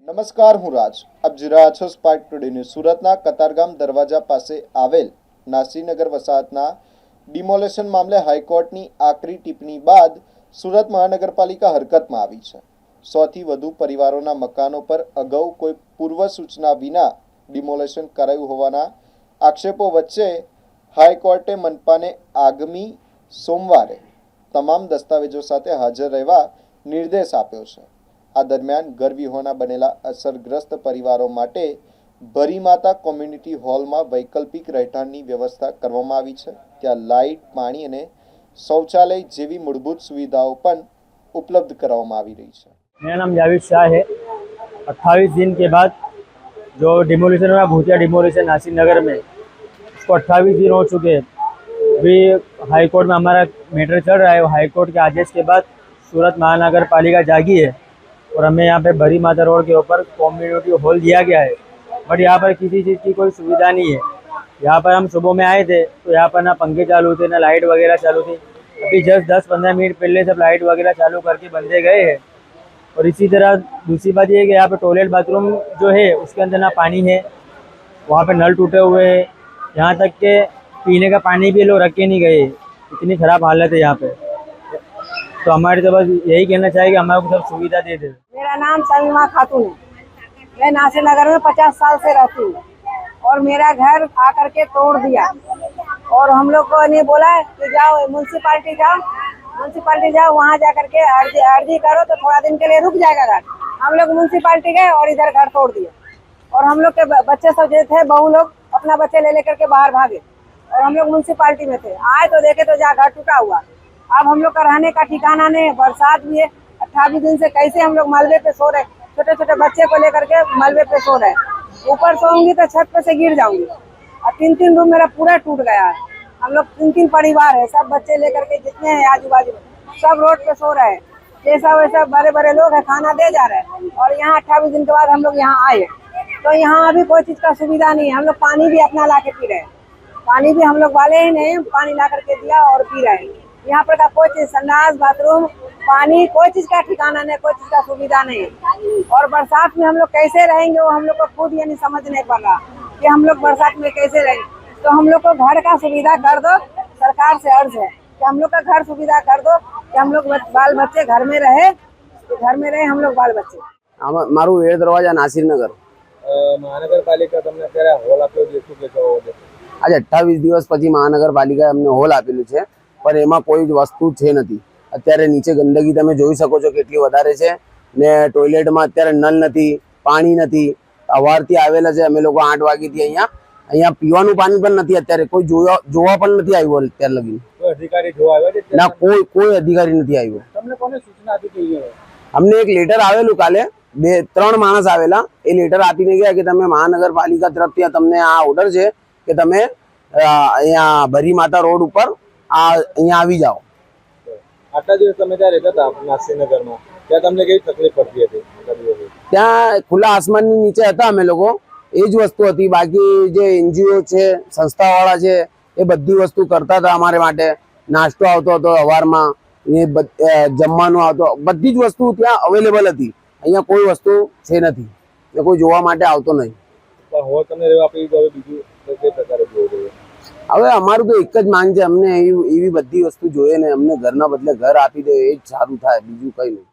નમસ્કાર, હું રાજ. આપ જોઈ રહ્યા છો સ્પાર્ક ટુડે ન્યૂઝ. સુરતના કતારગામ દરવાજા પાસે આવેલ નાસીનગર વસાહતના ડિમોલેશન મામલે હાઈકોર્ટની આકરી ટિપ્પણી બાદ સુરત મહાનગરપાલિકા હરકતમાં આવી છે. 100થી વધુ પરિવારોના મકાનો પર અગાઉ કોઈ પૂર્વ સૂચના વિના ડિમોલેશન કરાયું હોવાના આક્ષેપો વચ્ચે હાઈકોર્ટે મનપાને આગામી સોમવારે તમામ દસ્તાવેજો સાથે હાજર રહેવા નિર્દેશ આપ્યો છે. આ દરમિયાન ઘરવિહોણા બનેલા અસરગ્રસ્ત પરિવારો માટે ભરીમાતા કોમ્યુનિટી હોલમાં વૈકલ્પિક રહેઠાણની વ્યવસ્થા કરવામાં આવી છે. ત્યાં લાઇટ, પાણી અને શૌચાલય જેવી મૂળભૂત સુવિધાઓ પણ उपलब्ध करवामा આવી રહી છે. मेरा नाम जावेद शाह है। 28 दिन के बाद जो डिमोलिशन हुआ भूतिया डिमोलिशन नासिर नगर में, उसको 28 दिन हो चुके हैं। अभी हाई कोर्ट में हमारा मैटर चल रहा है। हाई कोर्ट के आदेश के बाद सूरत महानगर पालिका जागी है और हमें यहाँ पे भरी माता रोड के ऊपर कम्युनिटी हॉल दिया गया है, बट यहाँ पर किसी चीज़ की कोई सुविधा नहीं है। यहाँ पर हम सुबह में आए थे तो यहाँ पर ना पंखे चालू थे, ना लाइट वगैरह चालू थी। अभी जस्ट 10-15 मिनट पहले सब लाइट वगैरह चालू करके बंदे गए हैं। और इसी तरह दूसरी बात ये है कि यहाँ पे टॉयलेट बाथरूम जो है उसके अंदर ना पानी है, वहाँ पे नल टूटे हुए हैं, यहाँ तक के पीने का पानी भी लोग रख के नहीं गए। इतनी ख़राब हालत है यहाँ पे। तो हमारे तो बस यही कहना चाहिए कि हमारे को सब सुविधा दे दे। मेरा नाम समीमा खातून है। मैं नासिर नगर में 50 साल से रहती हूँ और मेरा घर आकर के तोड़ दिया और हम लोग को नहीं बोला कि जाओ म्यूनसिपाल्टी जाओ, वहाँ जा करके अर्जी करो तो थोड़ा दिन के लिए रुक जाएगा घर। हम लोग म्यूनसिपाल्टी गए और इधर घर तोड़ दिया और हम लोग के बच्चे सब जो थे, बहू लोग अपना बच्चे ले लेकर के बाहर भागे और हम लोग म्यूनसिपाल्टी में थे। आए तो देखे तो जहाँ घर टूटा हुआ। अब हम लोग का रहने का ठिकाना नहीं है, बरसात भी है। 28 दिन से कैसे हम लोग मलबे पे सो रहे, छोटे छोटे बच्चे को लेकर के मलबे पे सो रहे। ऊपर सोऊंगी तो छत पे से गिर जाऊंगी और 3-3 रूम मेरा पूरा टूट गया है। हम लोग 3-3 परिवार है, सब बच्चे लेकर के जितने हैं आजू बाजू सब रोड पे सो रहे हैं। जैसा वैसा बड़े बड़े लोग हैं, खाना दे जा रहे हैं। और यहाँ 28 दिन के बाद हम लोग यहाँ आए तो यहाँ अभी कोई चीज़ का सुविधा नहीं है। हम लोग पानी भी अपना ला के पी रहे हैं। पानी भी हम लोग वाले ही नहीं, पानी ला करके दिया और पी रहे हैं। यहाँ पर का कोई चीज़, संडास, बाथरूम, पानी, कोई चीज़ का ठिकाना नहीं, कोई चीज़ का सुविधा नहीं है। और बरसात में हम लोग कैसे रहेंगे वो हम लोग को खुद यानी समझ नहीं पड़ रहा कि हम लोग बरसात में कैसे रहेंगे। तो हम लोग को घर का सुविधा कर दो, सरकार से अर्ज है कि हम लोग का घर सुविधा कर दो कि हम लोग बाल बच्चे घर में रहे, हम लोग बाल बच्चे। मारू ए दरवाजा नासिर नगर મહાનગરપાલિકા તમને અત્યારે હોલ આપ્યો છે, શું કહેશો? આજે 28 દિવસ પછી મહાનગરપાલિકાએ અમને હોલ આપેલું છે, પણ એમાં કોઈ જ વસ્તુ છે નથી. અત્યારે નીચે ગંદકી તમે જોઈ શકો છો કેટલી વધારે છે ને ટોયલેટમાં અત્યારે નલ નથી, પાણી નથી. સવારથી આવેલા છે અમે લોકો 8 વાગ્યાથી અહીંયા પીવાનું પાણી પણ નથી. અત્યારે કોઈ જોવા પણ નથી આવ્યો. અત્યારે લગી કોઈ અધિકારી જોવા આવ્યો છે? ના, કોઈ અધિકારી નથી આવ્યો. તમને કોને સૂચના આપી હતી? અમને એક લેટર આવેલું કાલે, 2-3 માણસ આવેલા. એ લેટર આપીને ગયા કે તમે મહાનગરપાલિકા તરફથી તમને આ ઓર્ડર છે કે તમે અહીંયા ભરી માતા રોડ ઉપર અહીંયા આવી જાઓ. આટલા દિવસ તમે ત્યાં રહેતા હતા નાસિરનગરમાં, ત્યાં તમને કેવી તકલીફ પડતી હતી? ત્યાં ખુલ્લા આસમાનની નીચે હતા અમે લોકો, એ જ વસ્તુ હતી. બાકી જે એનજીઓ છે, સંસ્થાવાળા છે, એ બધી વસ્તુ કરતા હતા અમારે માટે. નાસ્તો આવતો હતો સવારમાં, એ જમવાનું આવતો, બધી જ વસ્તુ ત્યાં અવેલેબલ હતી. અહીંયા કોઈ વસ્તુ છે નથી ને કોઈ જોવા માટે આવતો નહીં. હોલ તમને રહેવા આપી દીધું, હવે બીજું કઈ પ્રકારે જોવું જોઈએ? હવે અમારું તો એક જ માંગ છે, અમને એવી બધી વસ્તુ જોઈએ ને અમને ઘરના બદલે ઘર આપી દે, એ જ સારું થાય, બીજું કંઈ નહીં.